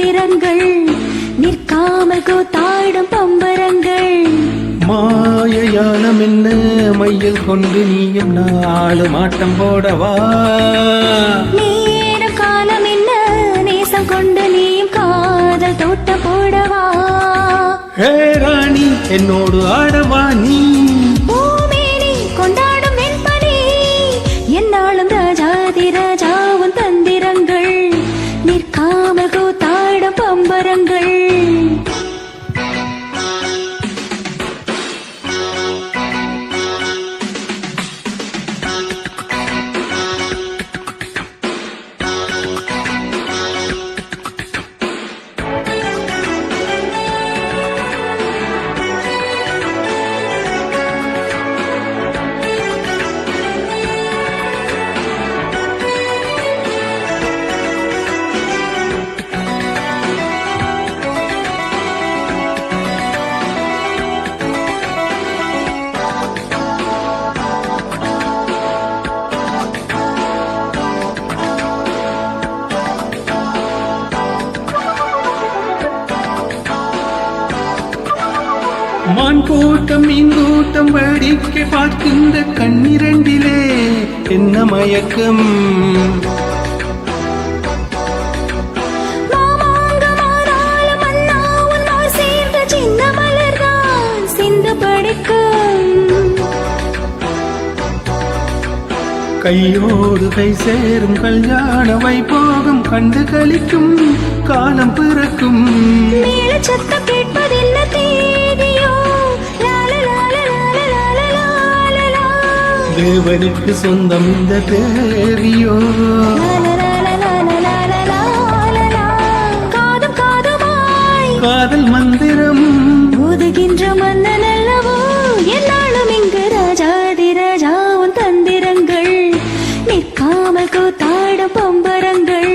தந்திரங்கள் நிற்காமல் கூத்தாடும் பம்பரங்கள் மாயயானம் என்ன மையில் கொண்டு நீயும் நாளும் ஆட்டம் போடவா நேரம் காலம் என்ன நேசம் கொண்டு நீயும் காதல் தோட்ட போடவா ஹே ராணி என்னோடு ஆடவா நீ பூமேனி கொண்டாடும் வெண்பனி என்னாலும் ராஜாதி ராஜாவும் தந்திரங்கள் நிற்காமல் கூத்தாடும் பம்பரங்கள் மான் கூட்டம் மீன் கூட்டம் வேடிக்கை பார்க்கின்ற கண்ணிரண்டிலே என்ன மயக்கம் கையோடு கை சேரும் கல்யாண வைபோகம் கண்டு கழிக்கும் காலம் பிறக்கும் சத்தம் கேட்பதென்ன தேதியோ தேவனுக்கு சொந்தம் இந்த தேவியோ காதும் காதுமாய் காதல் மந்திரம் ஓதுகின்ற மன்னன் அல்லவோ என்னாலும் இங்கு ராஜாதி ராஜாவும் தந்திரங்கள் நிற்காமல் கூத்தாடும் பம்பரங்கள்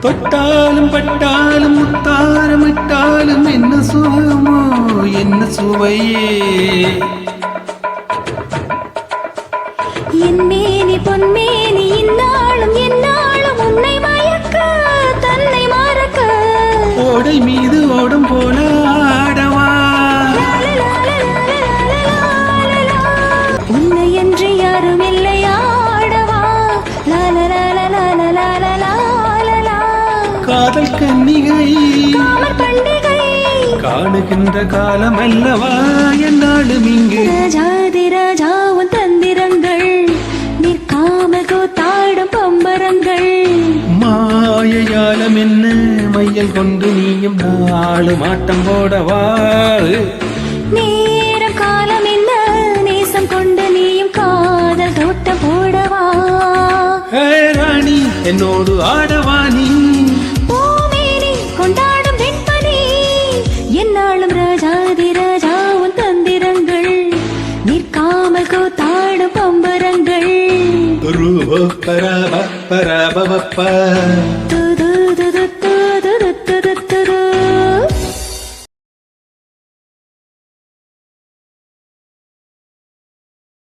தொட்டாலும் பட்டாலும் முத்தாரமிட்டாலும் என்ன சுகமோ என்ன சுவையே என் மேனி பொன்மேனி இந்நாளும் எந்நாளும் உன்னை மயக்க தன்னை மறக்க ஓடை மீது ஓடும் போல ஆடவா உன்னை என்று யாரும் இல்லை ஆடவா காதல் கன்னிகை பண்டிகை காணுகின்ற காலம் அல்லவா என்னாலும் இங்கு ராஜாதி ராஜாவும் தந்திரங்கள் நிற்காமல் கூத்தாடும் பம்பரங்கள் மாயயாலம் என்ன மையல் கொண்டு நீயும் நாளும் ஆட்டம் போடவா நேரம் காலம் என்ன நேசம் கொண்டு நீயும் காதல் தோட்ட போடவா ஹே ராணி என்னோடு ஆடவா நீ பூமேனி கொண்டாடும் வெண்பனி என்னாலும் ராஜாதி ராஜாவும் தந்திரங்கள் நிற்காமல் கூத்தாடும் பம்பரங்கள் பரப பரப பரப